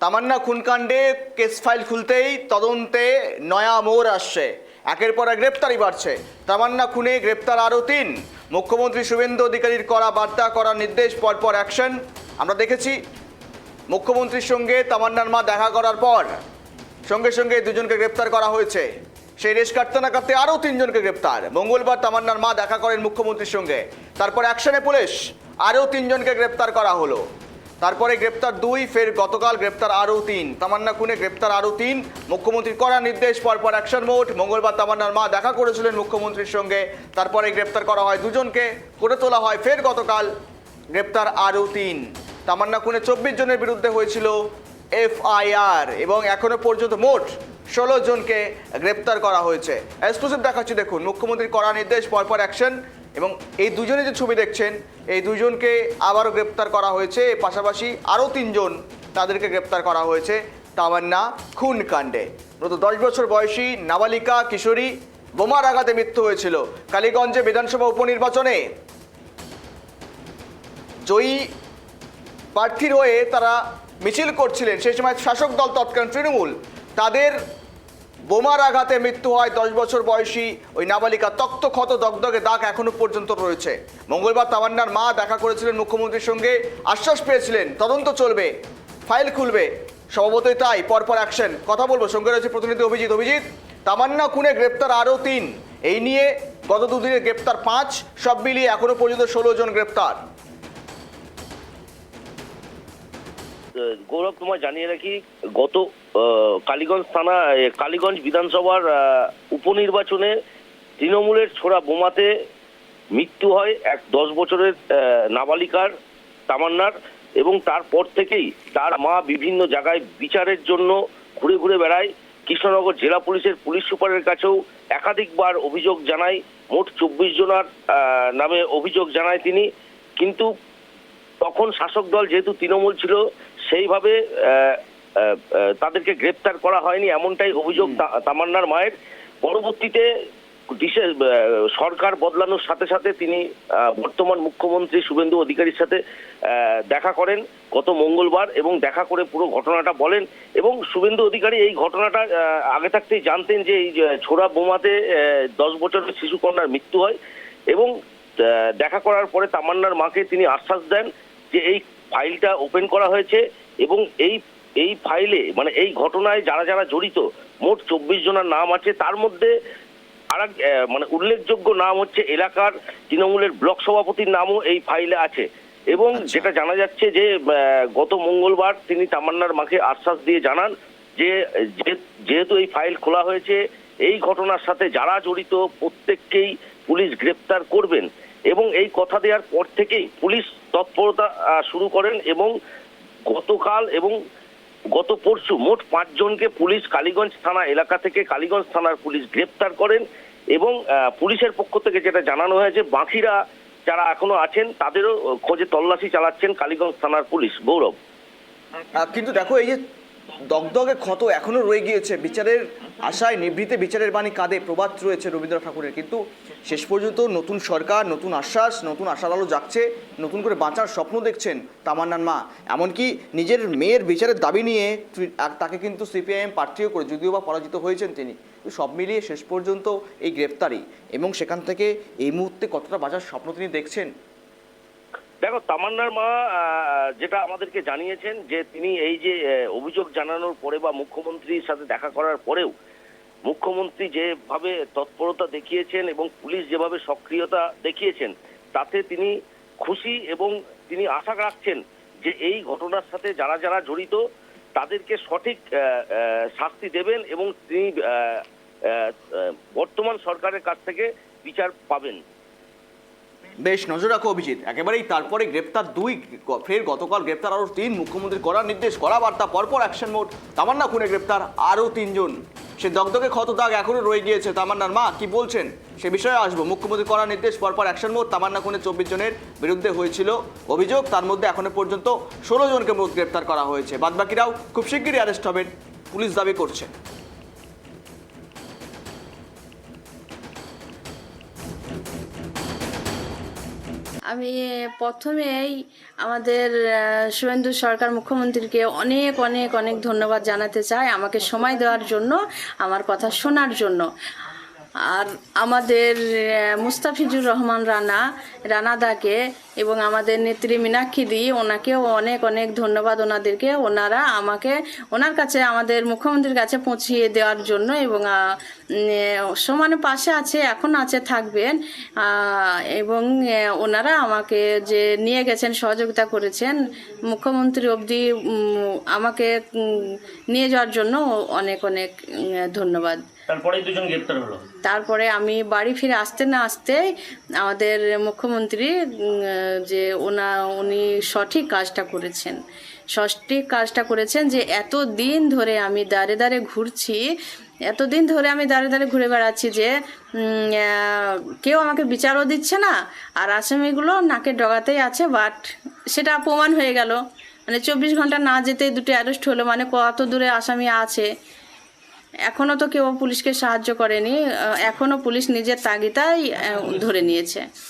তামান্না খুনকাণ্ডে case file খুলতেই তদন্তে নয়া মোড় আসছে। একের পর এক গ্রেপ্তারি বাড়ছে। তামান্না খুনে গ্রেপ্তার আরও ৩। মুখ্যমন্ত্রী শুভেন্দু অধিকারীর করা বার্তা, করার নির্দেশ, পরপর অ্যাকশন। আমরা দেখেছি মুখ্যমন্ত্রীর সঙ্গে তামান্নার মা দেখা করার পর সঙ্গে সঙ্গে দুজনকে গ্রেপ্তার করা হয়েছে। সেই রেশ কাটতে না কাটতে আরও ৩ জনকে গ্রেপ্তার। মঙ্গলবার তামান্নার মা দেখা করেন মুখ্যমন্ত্রীর সঙ্গে, তারপর অ্যাকশনে পুলিশ, আরও ৩ জনকে গ্রেপ্তার করা হলো। তারপরে গ্রেপ্তার ২, ফের গতকাল গ্রেপ্তার আরও ৩। তামান্না খুনে গ্রেপ্তার আরও ৩। মুখ্যমন্ত্রীর করা নির্দেশ, পরপর অ্যাকশন মোড। মঙ্গলবার তামান্নার মা দেখা করেছিলেন মুখ্যমন্ত্রীর সঙ্গে, তারপরে গ্রেপ্তার করা হয় দুজনকে, করে তোলা হয় ফের গতকাল গ্রেপ্তার আরও ৩। তামান্না খুনে ২৪ জনের বিরুদ্ধে হয়েছিল এফআইআর এবং এখনো পর্যন্ত মোট ১৬ জনকে গ্রেপ্তার করা হয়েছে। এক্সক্লুসিভ দেখাচ্ছি, দেখুন মুখ্যমন্ত্রীর করা নির্দেশ, পরপর অ্যাকশন। এবং এই দুজনে যে ছবি দেখছেন, এই দুজনকে আবারও গ্রেপ্তার করা হয়েছে। পাশাপাশি আরও ৩ জন তাদেরকে গ্রেপ্তার করা হয়েছে তামান্না খুন কাণ্ডে। গত ১০ বছর বয়সী নাবালিকা কিশোরী বোমার আঘাতে মৃত্যু হয়েছিল। কালীগঞ্জে বিধানসভা উপনির্বাচনে জয়ী প্রার্থীর হয়ে তারা মিছিল করছিলেন। সেই সময় শাসক দল তৎকালীন তৃণমূল, তাদের বোমার আঘাতে মৃত্যু হয় ১০ বছর বয়সী ওই নাবালিকা। তক্ত ক্ষত দগদগে দাগ এখনো পর্যন্ত রয়েছে। মঙ্গলবার তামান্নার মা দেখা করেছিলেন মুখ্যমন্ত্রীর সঙ্গে, আশ্বাস পেয়েছিলেন তদন্ত চলবে, ফাইল খুলবে। স্বভাবতই তাই, পরপর অ্যাকশন। কথা বলবো, সঙ্গে রয়েছে প্রতিনিধি অভিজিৎ। অভিজিৎ, তামান্না খুনে গ্রেপ্তার আরও ৩, এই নিয়ে গত দুদিনে গ্রেপ্তার ৫, সব মিলিয়ে এখনো পর্যন্ত ১৬ জন গ্রেপ্তার। গৌরব, তোমায় জানিয়ে রাখি, গত কালীগঞ্জ বিধানসভার উপনির্বাচনে তৃণমূলের ছোড়া বোমাতে মৃত্যু হয় এক ১০ বছরের নাবালিকার, তামান্নার। এবং তারপর থেকেই তার মা বিভিন্ন জায়গায় বিচারের জন্য ঘুরে ঘুরে বেড়ায়। কৃষ্ণনগর জেলা পুলিশের পুলিশ সুপারের কাছেও একাধিকবার অভিযোগ জানায়। মোট ২৪ জনার নামে অভিযোগ জানায় তিনি। কিন্তু তখন শাসক দল যেহেতু তৃণমূল ছিল, সেইভাবে তাদেরকে গ্রেপ্তার করা হয়নি, এমনটাই অভিযোগ তামান্নার মায়ের। পরবর্তীতে সরকার বদলানোর সাথে সাথে তিনি বর্তমান মুখ্যমন্ত্রী শুভেন্দু অধিকারীর সাথে দেখা করেন গত মঙ্গলবার, এবং দেখা করে পুরো ঘটনাটা বলেন। এবং শুভেন্দু অধিকারী এই ঘটনাটা আগে থাকতেই জানতেন যে এই ছোড়া বোমাতে ১০ বছরের শিশুকন্যার মৃত্যু হয়। এবং দেখা করার পরে তামান্নার মাকে তিনি আশ্বাস দেন যে এই ফাইলটা ওপেন করা হয়েছে এবং এই ফাইলে, মানে এই ঘটনায় যারা যারা জড়িত মোট ২৪ জনের নাম আছে। তার মধ্যে আরেক মানে উল্লেখযোগ্য নাম হচ্ছে এলাকার তৃণমূলের ব্লক সভাপতির নামও এই ফাইলে আছে। এবং যেটা জানা যাচ্ছে যে গত মঙ্গলবার তিনি তামান্নার মাকে আশ্বাস দিয়ে জানান যে যেহেতু এই ফাইল খোলা হয়েছে, এই ঘটনার সাথে যারা জড়িত প্রত্যেককেই পুলিশ গ্রেপ্তার করবেন। এবং এই কথা দেওয়ার পর থেকেই পুলিশ তৎপরতা শুরু করেন। এবং গতকাল এবং গত পরশু মোট ৫ জনকে পুলিশ কালীগঞ্জ থানা এলাকা থেকে, কালীগঞ্জ থানার পুলিশ গ্রেপ্তার করেন। এবং পুলিশের পক্ষ থেকে যেটা জানানো হয়েছে, বাকিরা যারা এখনো আছেন তাদেরও খোঁজে তল্লাশি চালাচ্ছেন কালীগঞ্জ থানার পুলিশ। গৌরব, কিন্তু দেখো, এই যে দগদগে ক্ষত এখনো রয়ে গিয়েছে, বিচারের আশায় নিভৃতে বিচারের বাণী কাঁদে, প্রবাদ রয়েছে রবীন্দ্রনাথ ঠাকুরের। কিন্তু শেষ পর্যন্ত নতুন সরকার, নতুন আশ্বাস, নতুন আশার আলো জাগছে, নতুন করে বাঁচার স্বপ্ন দেখছেন তামান্নার মা। এমনকি নিজের মেয়ের বিচারের দাবি নিয়ে তাকে কিন্তু সিপিআইএম প্রার্থীও করে, যদিও বা পরাজিত হয়েছেন তিনি। সব মিলিয়ে শেষ পর্যন্ত এই গ্রেপ্তারি, এবং সেখান থেকে এই মুহূর্তে কতটা বাঁচার স্বপ্ন তিনি দেখছেন। দেখো, তামান্নার মা যেটা আমাদেরকে জানিয়েছেন যে তিনি এই যে অভিযোগ জানানোর পরে বা মুখ্যমন্ত্রীর সাথে দেখা করার পরেও মুখ্যমন্ত্রী যেভাবে তৎপরতা দেখিয়েছেন এবং পুলিশ যেভাবে সক্রিয়তা দেখিয়েছেন, তাতে তিনি খুশি। এবং তিনি আশা রাখছেন যে এই ঘটনার সাথে যারা যারা জড়িত তাদেরকে সঠিক শাস্তি দেবেন এবং তিনি বর্তমান সরকারের কাছ থেকে বিচার পাবেন। বেশ, নজর রাখো অভিজিৎ। একেবারেই তারপরে গ্রেপ্তার ২, ফের গতকাল গ্রেপ্তার আরও ৩। মুখ্যমন্ত্রীর করার নির্দেশ, করা বার্তা, পরপর অ্যাকশন মোড। তামান্না খুনে গ্রেপ্তার আরও ৩ জন। সে দগদগে ক্ষত দাগ এখনও রয়ে গিয়েছে। তামান্নার মা কি বলছেন সে বিষয়ে আসবো। মুখ্যমন্ত্রীর করার নির্দেশ, পরপর অ্যাকশন মোড। তামান্না খুনে ২৪ জনের বিরুদ্ধে হয়েছিল অভিযোগ, তার মধ্যে এখনো পর্যন্ত ১৬ জনকে গ্রেপ্তার করা হয়েছে। বাদবাকিরাও খুব শিগগিরই অ্যারেস্ট হবেন, পুলিশ দাবি করছে। আমি প্রথমেই আমাদের শুভেন্দু সরকার মুখ্যমন্ত্রীকে অনেক অনেক অনেক ধন্যবাদ জানাতে চাই আমাকে সময় দেওয়ার জন্য, আমার কথা শোনার জন্য। আর আমাদের মুস্তাফিজুর রহমান রানাদাকে এবং আমাদের নেত্রী মীনাক্ষী ওনাকেও অনেক অনেক ধন্যবাদ ওনাদেরকে। ওনার কাছে আমাদের মুখ্যমন্ত্রীর কাছে পৌঁছিয়ে দেওয়ার জন্য এবং সমানে পাশে আছে, এখন আছে, থাকবেন। এবং ওনারা আমাকে যে নিয়ে গেছেন, সহযোগিতা করেছেন মুখ্যমন্ত্রী অবধি, আমাকে নিয়ে যাওয়ার জন্য অনেক অনেক ধন্যবাদ। তারপরে দুজন গ্রেপ্তার হলো। তারপরে আমি বাড়ি ফিরে আসতে না আসতে আমাদের মুখ্যমন্ত্রী যে উনি সঠিক কাজটা করেছেন যে এতদিন ধরে আমি দাঁড়ে দাঁড়ে ঘুরে বেড়াচ্ছি যে কেউ আমাকে বিচারও দিচ্ছে না, আর আসামিগুলো নাকের ডগাতেই আছে। বাট সেটা প্রমাণ হয়ে গেল, মানে 24 ঘন্টা না যেতেই দুটো অ্যারেস্ট হলো, মানে কত দূরে আসামি আছে। এখনও তো কেউ পুলিশকে সাহায্য করেনি, এখনও পুলিশ নিজের তাগিদাই ধরে নিয়েছে।